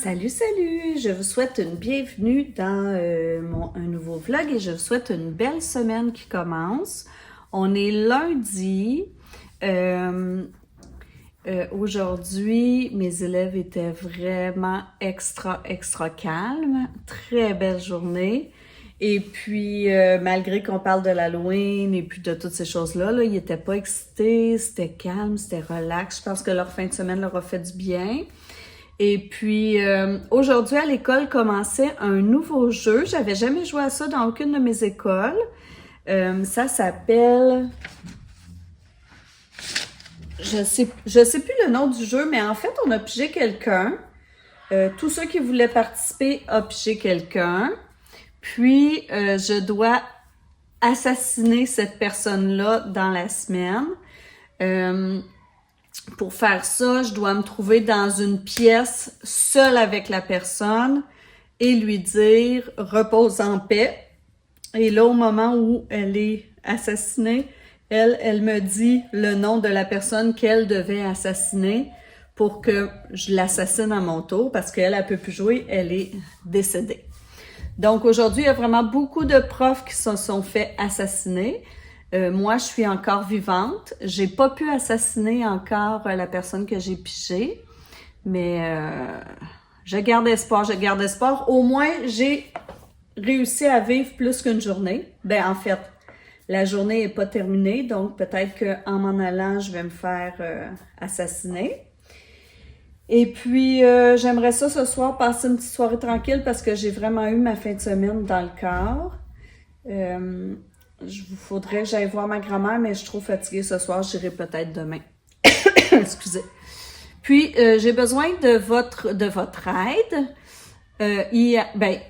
Salut, salut! Je vous souhaite une bienvenue dans un nouveau vlog et je vous souhaite une belle semaine qui commence. On est lundi. Aujourd'hui, mes élèves étaient vraiment extra calmes. Très belle journée. Et puis, malgré qu'on parle de l'Halloween et puis de toutes ces choses-là, ils n'étaient pas excités, c'était calme, c'était relax. Je pense que leur fin de semaine leur a fait du bien. Et puis, aujourd'hui, à l'école, commençait un nouveau jeu. J'avais jamais joué à ça dans aucune de mes écoles. Ça s'appelle... Je sais plus le nom du jeu, mais en fait, on a pigé quelqu'un. Tous ceux qui voulaient participer ont pigé quelqu'un. Puis, je dois assassiner cette personne-là dans la semaine. Pour faire ça, je dois me trouver dans une pièce seule avec la personne et lui dire « repose en paix ». Et là, au moment où elle est assassinée, elle me dit le nom de la personne qu'elle devait assassiner pour que je l'assassine à mon tour parce qu'elle ne peut plus jouer, elle est décédée. Donc aujourd'hui, il y a vraiment beaucoup de profs qui se sont fait assassiner. Moi, je suis encore vivante. J'ai pas pu assassiner encore la personne que j'ai pigée, mais je garde espoir, je garde espoir. Au moins, j'ai réussi à vivre plus qu'une journée. Ben en fait, la journée est pas terminée, donc peut-être qu'en m'en allant, je vais me faire assassiner. Et puis, j'aimerais ça ce soir, passer une petite soirée tranquille parce que j'ai vraiment eu ma fin de semaine dans le corps. Faudrait que j'aille voir ma grand-mère, mais je suis trop fatiguée ce soir, j'irai peut-être demain. Excusez. Puis, j'ai besoin de votre aide.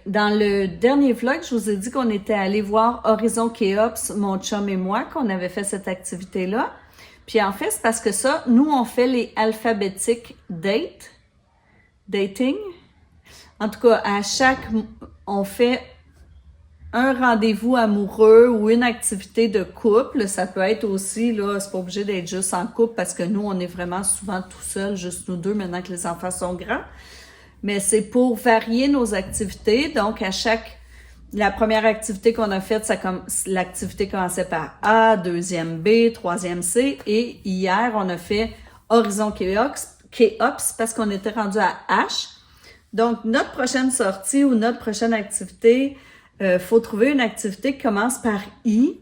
Dans le dernier vlog, je vous ai dit qu'on était allé voir Horizon Kéops, mon chum et moi, qu'on avait fait cette activité-là. Puis en fait, c'est parce que ça, nous, on fait les alphabétiques dating. En tout cas, on fait un rendez-vous amoureux ou une activité de couple. Ça peut être aussi, là, c'est pas obligé d'être juste en couple parce que nous, on est vraiment souvent tout seuls, juste nous deux, maintenant que les enfants sont grands. Mais c'est pour varier nos activités. Donc, la première activité qu'on a faite, l'activité commençait par A, deuxième B, troisième C. Et hier, on a fait Horizon Kéops parce qu'on était rendu à H. Donc, notre prochaine sortie ou notre prochaine activité, faut trouver une activité qui commence par I.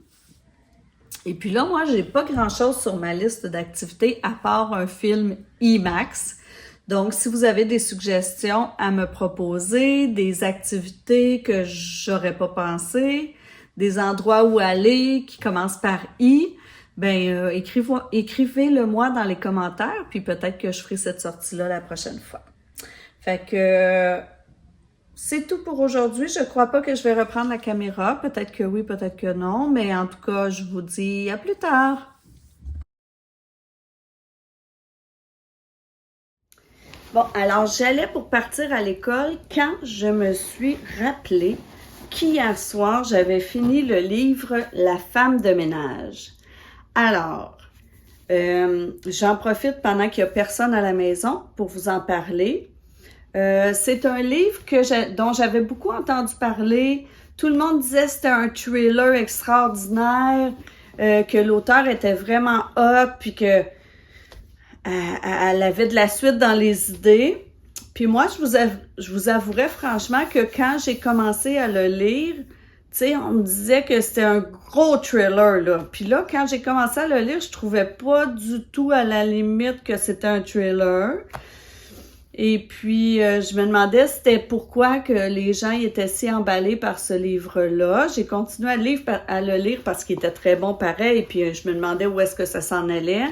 Et puis là, moi, j'ai pas grand-chose sur ma liste d'activités à part un film IMAX. Donc, si vous avez des suggestions à me proposer, des activités que j'aurais pas pensé, des endroits où aller qui commencent par I, ben écrivez-le moi dans les commentaires, puis peut-être que je ferai cette sortie-là la prochaine fois. Fait que c'est tout pour aujourd'hui. Je crois pas que je vais reprendre la caméra. Peut-être que oui, peut-être que non, mais en tout cas, je vous dis à plus tard. Bon, alors j'allais pour partir à l'école quand je me suis rappelé qu'hier soir, j'avais fini le livre La femme de ménage. Alors, j'en profite pendant qu'il n'y a personne à la maison pour vous en parler. C'est un livre dont j'avais beaucoup entendu parler. Tout le monde disait que c'était un thriller extraordinaire, que l'auteur était vraiment hot, puis que elle avait de la suite dans les idées. Puis moi, je vous avouerais franchement que quand j'ai commencé à le lire, tu sais, on me disait que c'était un gros thriller, là. Puis là, quand j'ai commencé à le lire, je trouvais pas du tout à la limite que c'était un thriller. Et puis, je me demandais c'était pourquoi que les gens étaient si emballés par ce livre-là. J'ai continué à le lire parce qu'il était très bon pareil. Puis, je me demandais où est-ce que ça s'en allait.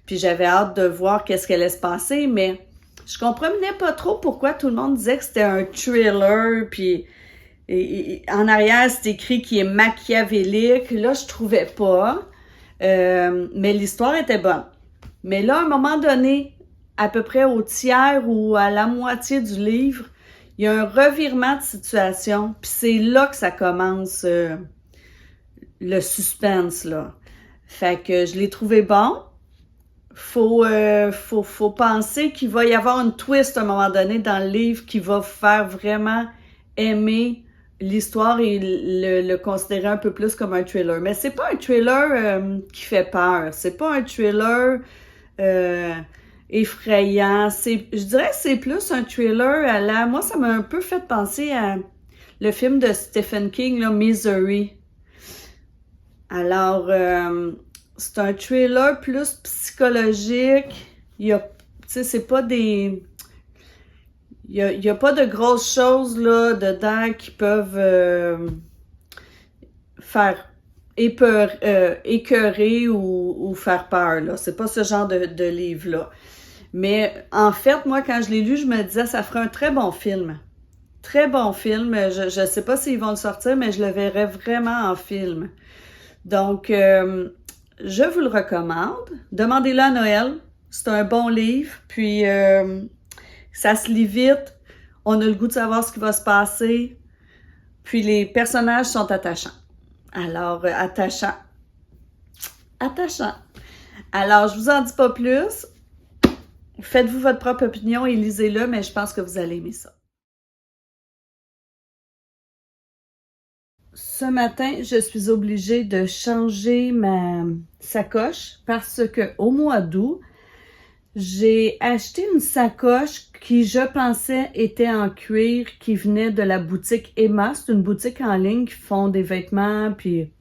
Puis j'avais hâte de voir qu'est-ce qu'elle allait se passer, mais je comprenais pas trop pourquoi tout le monde disait que c'était un thriller, puis en arrière, c'est écrit qu'il est machiavélique. Là, je trouvais pas, mais l'histoire était bonne. Mais là, à un moment donné, à peu près au tiers ou à la moitié du livre, il y a un revirement de situation, puis c'est là que ça commence le suspense, là. Fait que je l'ai trouvé bon. faut penser qu'il va y avoir une twist à un moment donné dans le livre qui va vous faire vraiment aimer l'histoire et le considérer un peu plus comme un thriller. Mais c'est pas un thriller qui fait peur. C'est pas un thriller effrayant. Je dirais que c'est plus un thriller à la... Moi, ça m'a un peu fait penser à le film de Stephen King, là, Misery. Alors, c'est un thriller plus psychologique. Il y a, tu sais, c'est pas des... Il y a pas de grosses choses, là, dedans qui peuvent faire écœurer ou faire peur, là. C'est pas ce genre de livre-là. Mais, en fait, moi, quand je l'ai lu, je me disais, ça ferait un très bon film. Très bon film. Je sais pas s'ils vont le sortir, mais je le verrais vraiment en film. Donc, je vous le recommande. Demandez-le à Noël. C'est un bon livre. Puis, ça se lit vite. On a le goût de savoir ce qui va se passer. Puis, les personnages sont attachants. Alors, attachants. Attachants. Alors, je vous en dis pas plus. Faites-vous votre propre opinion et lisez-le, mais je pense que vous allez aimer ça. Ce matin, je suis obligée de changer ma sacoche parce que au mois d'août, j'ai acheté une sacoche qui, je pensais, était en cuir, qui venait de la boutique Emma. C'est une boutique en ligne qui font des vêtements puis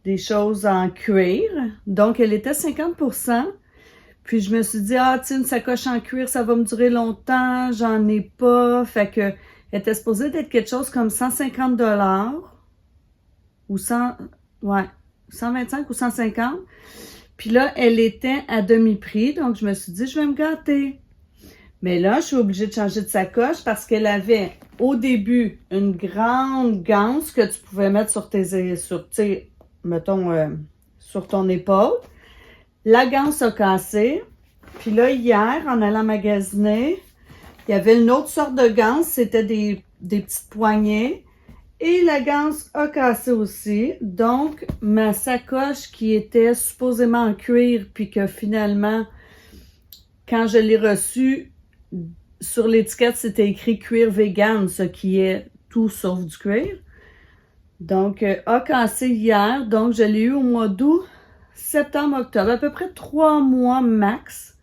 des choses en cuir. Donc, elle était 50%. Puis, je me suis dit, ah, tu sais, une sacoche en cuir, ça va me durer longtemps. J'en ai pas. Fait que, elle était supposée d'être quelque chose comme 150 $ ou 100, ouais, 125 ou 150. Puis là, elle était à demi-prix, donc je me suis dit, je vais me gâter. Mais là, je suis obligée de changer de sacoche parce qu'elle avait, au début, une grande ganse que tu pouvais mettre sur mettons, sur ton épaule. La ganse a cassé. Puis là, hier, en allant magasiner, il y avait une autre sorte de ganse, c'était des petites poignées. Et la ganse a cassé aussi. Donc, ma sacoche qui était supposément en cuir, puis que finalement, quand je l'ai reçue, sur l'étiquette, c'était écrit cuir vegan, ce qui est tout sauf du cuir. Donc, a cassé hier. Donc, je l'ai eu au mois d'août, septembre, octobre. À peu près 3 mois max.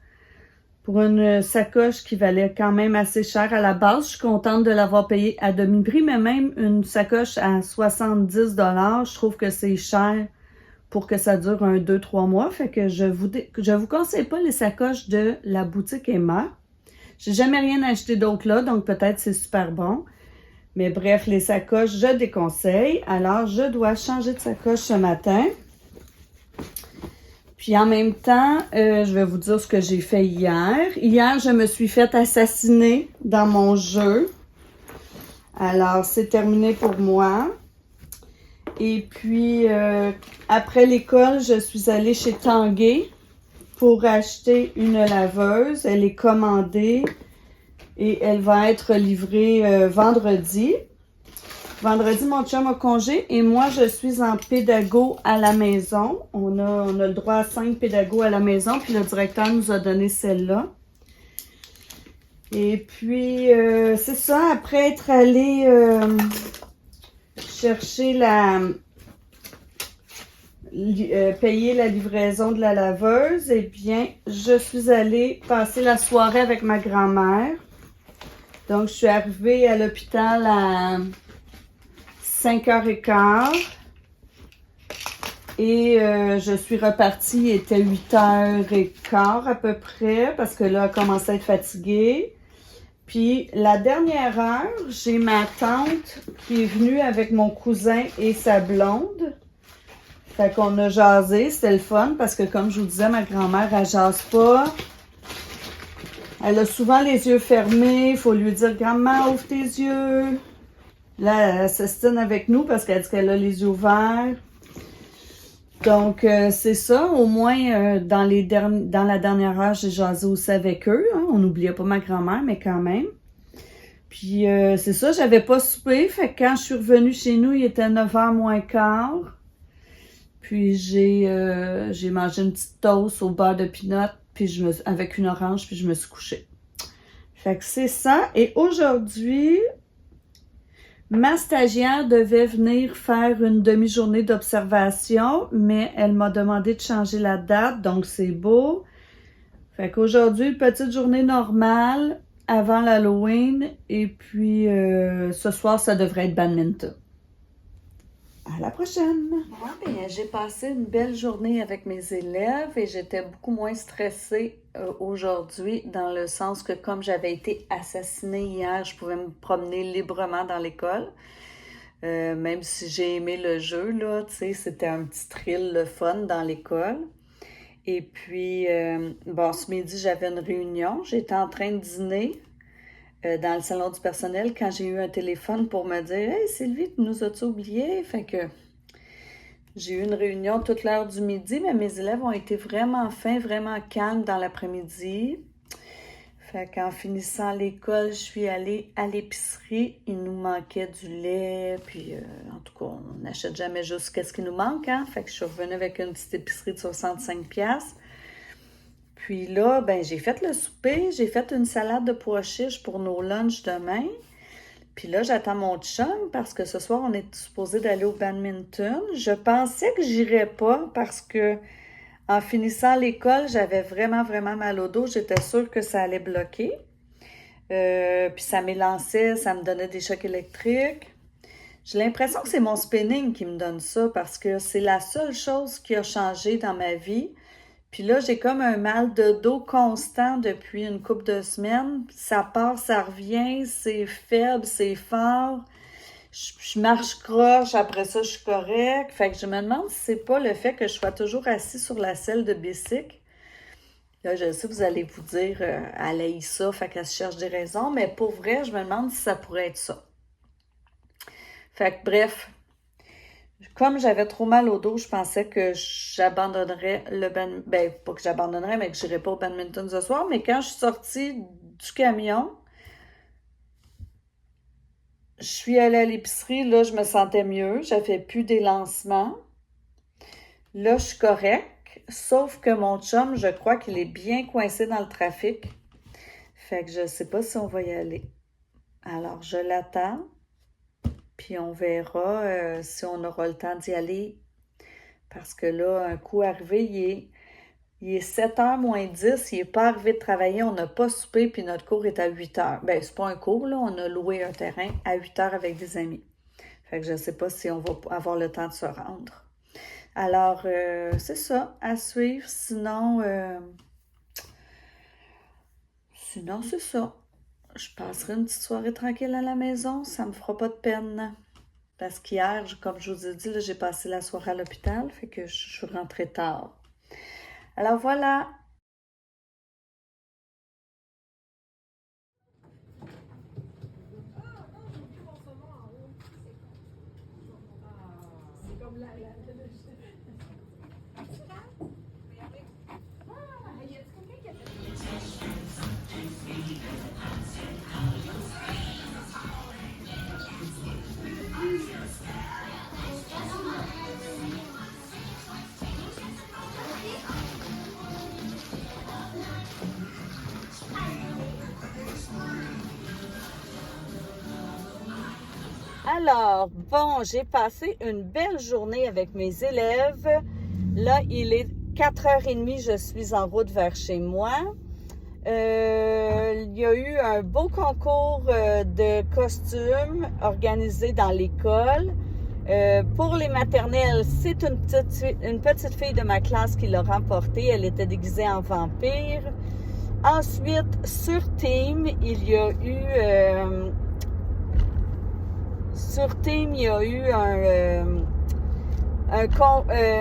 Pour une sacoche qui valait quand même assez cher à la base. Je suis contente de l'avoir payée à demi-prix, mais même une sacoche à 70 $, je trouve que c'est cher pour que ça dure 2-3 mois. Fait que je vous conseille pas les sacoches de la boutique Emma. J'ai jamais rien acheté d'autre là, donc peut-être c'est super bon. Mais bref, les sacoches, je déconseille. Alors, je dois changer de sacoche ce matin. Puis en même temps, je vais vous dire ce que j'ai fait hier. Hier, je me suis fait assassiner dans mon jeu. Alors, c'est terminé pour moi. Et puis, après l'école, je suis allée chez Tanguay pour acheter une laveuse. Elle est commandée et elle va être livrée vendredi. Vendredi, mon chum a congé et moi, je suis en pédago à la maison. On a le droit à 5 pédagos à la maison, puis le directeur nous a donné celle-là. Et puis, c'est ça, après être allé chercher payer la livraison de la laveuse, eh bien, je suis allée passer la soirée avec ma grand-mère. Donc, je suis arrivée à l'hôpital à 5h15 et je suis repartie, il était 8h15 à peu près parce que là, elle commençait à être fatiguée. Puis la dernière heure, j'ai ma tante qui est venue avec mon cousin et sa blonde. Fait qu'on a jasé, c'était le fun parce que comme je vous disais, ma grand-mère, elle jase pas. Elle a souvent les yeux fermés, il faut lui dire « Grand-mère, ouvre tes yeux ». Là, elle s'estime avec nous parce qu'elle dit qu'elle a les yeux ouverts. Donc, c'est ça. Au moins, dans la dernière heure, j'ai jasé aussi avec eux. Hein. On n'oubliait pas ma grand-mère, mais quand même. Puis, c'est ça, j'avais pas soupé. Fait que quand je suis revenue chez nous, il était 9h moins quart. Puis, j'ai mangé une petite toast au beurre de pinot puis avec une orange, puis je me suis couchée. Fait que c'est ça. Et aujourd'hui, ma stagiaire devait venir faire une demi-journée d'observation, mais elle m'a demandé de changer la date, donc c'est beau. Fait qu'aujourd'hui, petite journée normale avant l'Halloween, et puis ce soir, ça devrait être badminton. À la prochaine! Moi, bien, j'ai passé une belle journée avec mes élèves et j'étais beaucoup moins stressée aujourd'hui dans le sens que comme j'avais été assassinée hier, je pouvais me promener librement dans l'école. Même si j'ai aimé le jeu, là, tu sais, c'était un petit thrill, le fun dans l'école. Et puis, bon, ce midi, j'avais une réunion. J'étais en train de dîner dans le salon du personnel quand j'ai eu un téléphone pour me dire « Hey Sylvie, tu nous as-tu oublié? » Fait que j'ai eu une réunion toute l'heure du midi, mais mes élèves ont été vraiment fins, vraiment calmes dans l'après-midi. Fait qu'en finissant l'école, je suis allée à l'épicerie. Il nous manquait du lait, puis en tout cas, on n'achète jamais juste qu'est-ce qui nous manque, hein? Fait que je suis revenue avec une petite épicerie de 65$. Puis là, ben j'ai fait le souper, j'ai fait une salade de pois chiches pour nos lunchs demain. Puis là, j'attends mon chum parce que ce soir, on est supposé d'aller au badminton. Je pensais que j'irais pas parce que en finissant l'école, j'avais vraiment, vraiment mal au dos. J'étais sûre que ça allait bloquer. Puis ça m'élançait, ça me donnait des chocs électriques. J'ai l'impression que c'est mon spinning qui me donne ça parce que c'est la seule chose qui a changé dans ma vie. Puis là, j'ai comme un mal de dos constant depuis une couple de semaines. Ça part, ça revient, c'est faible, c'est fort. Je marche croche, après ça, je suis correcte. Fait que je me demande si c'est pas le fait que je sois toujours assis sur la selle de bicycle. Là, je sais, vous allez vous dire, elle haït ça, fait qu'elle se cherche des raisons. Mais pour vrai, je me demande si ça pourrait être ça. Fait que bref, comme j'avais trop mal au dos, je pensais que j'abandonnerais le badminton. Ben, pas que j'abandonnerais, mais que j'irais pas au badminton ce soir. Mais quand je suis sortie du camion, je suis allée à l'épicerie. Là, je me sentais mieux. J'avais plus des lancements. Là, je suis correcte. Sauf que mon chum, je crois qu'il est bien coincé dans le trafic. Fait que je sais pas si on va y aller. Alors, je l'attends. Puis on verra si on aura le temps d'y aller. Parce que là, un coup arrivé, il est 7h moins 10, il n'est pas arrivé de travailler, on n'a pas soupé, puis notre cours est à 8h. Ben, c'est pas un cours, là, on a loué un terrain à 8h avec des amis. Fait que je ne sais pas si on va avoir le temps de se rendre. Alors, c'est ça, à suivre. Sinon, c'est ça. Je passerai une petite soirée tranquille à la maison, ça me fera pas de peine. Parce qu'hier, comme je vous ai dit, j'ai passé la soirée à l'hôpital, fait que je suis rentrée tard. Alors voilà. Alors, bon, j'ai passé une belle journée avec mes élèves. Là, il est 4h30, je suis en route vers chez moi. Il y a eu un beau concours de costumes organisé dans l'école. Pour les maternelles, c'est une petite fille de ma classe qui l'a remporté. Elle était déguisée en vampire. Ensuite, sur Team, il y a eu...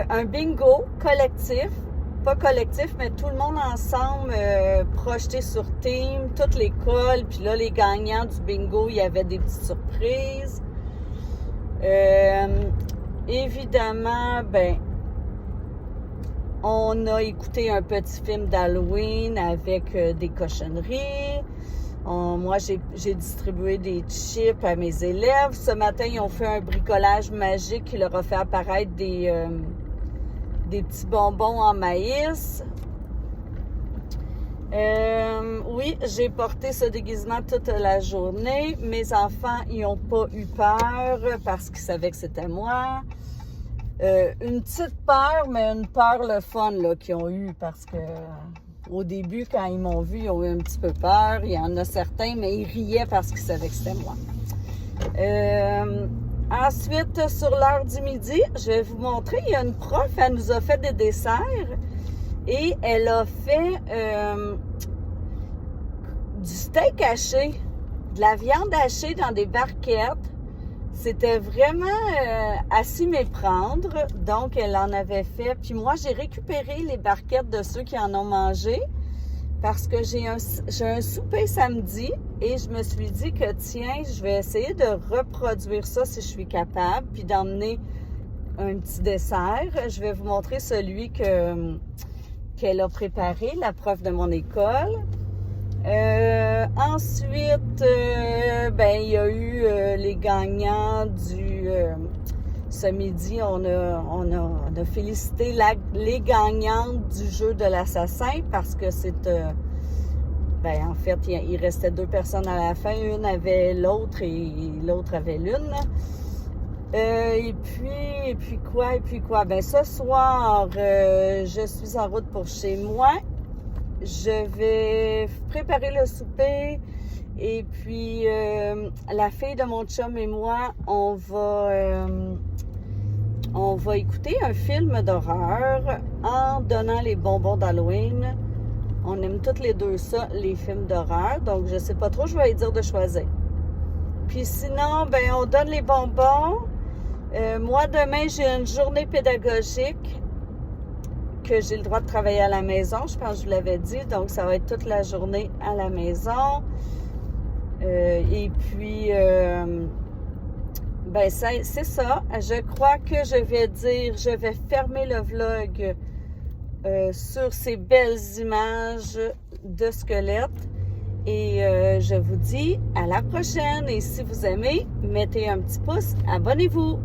un bingo collectif. Pas collectif, mais tout le monde ensemble projeté sur Team, toute l'école. Puis là, les gagnants du bingo, il y avait des petites surprises. Évidemment, ben, on a écouté un petit film d'Halloween avec des cochonneries. Moi, j'ai distribué des chips à mes élèves. Ce matin, ils ont fait un bricolage magique qui leur a fait apparaître des petits bonbons en maïs. Oui, j'ai porté ce déguisement toute la journée. Mes enfants, ils n'ont pas eu peur parce qu'ils savaient que c'était moi. Une petite peur, mais une peur le fun là, qu'ils ont eu parce que au début, quand ils m'ont vu, ils ont eu un petit peu peur. Il y en a certains, mais ils riaient parce qu'ils savaient que c'était moi. Ensuite, sur l'heure du midi, je vais vous montrer, il y a une prof, elle nous a fait des desserts et elle a fait du steak haché, de la viande hachée dans des barquettes. C'était vraiment à s'y méprendre, donc elle en avait fait. Puis moi, j'ai récupéré les barquettes de ceux qui en ont mangé parce que j'ai un souper samedi et je me suis dit que tiens, je vais essayer de reproduire ça si je suis capable, puis d'emmener un petit dessert. Je vais vous montrer celui qu'elle a préparé, la prof de mon école. Ensuite, il y a eu les gagnants du... ce midi, on a félicité les gagnantes du jeu de l'assassin parce que c'est... en fait, il restait 2 personnes à la fin. Une avait l'autre et l'autre avait l'une. Et puis quoi? Ben, ce soir, je suis en route pour chez moi. Je vais préparer le souper et puis la fille de mon chum et moi, on va écouter un film d'horreur en donnant les bonbons d'Halloween. On aime toutes les deux ça, les films d'horreur, donc je sais pas trop, je vais lui dire de choisir. Puis sinon, on donne les bonbons. Moi, demain, j'ai une journée pédagogique que j'ai le droit de travailler à la maison, je pense que je vous l'avais dit, donc ça va être toute la journée à la maison. Et puis, c'est ça. Je crois que je vais fermer le vlog sur ces belles images de squelettes. Et je vous dis à la prochaine. Et si vous aimez, mettez un petit pouce, abonnez-vous.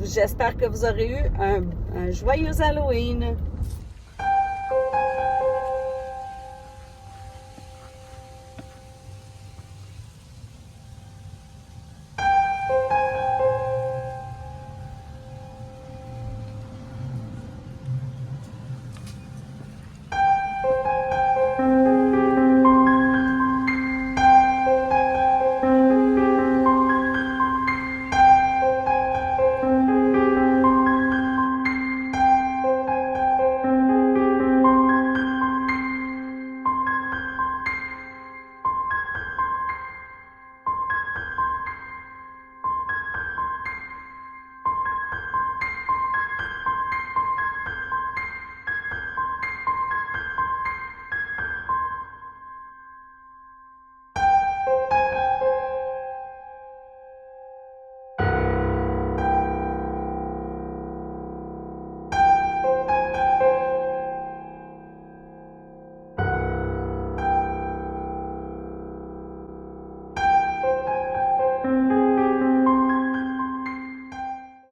J'espère que vous aurez eu un joyeux Halloween.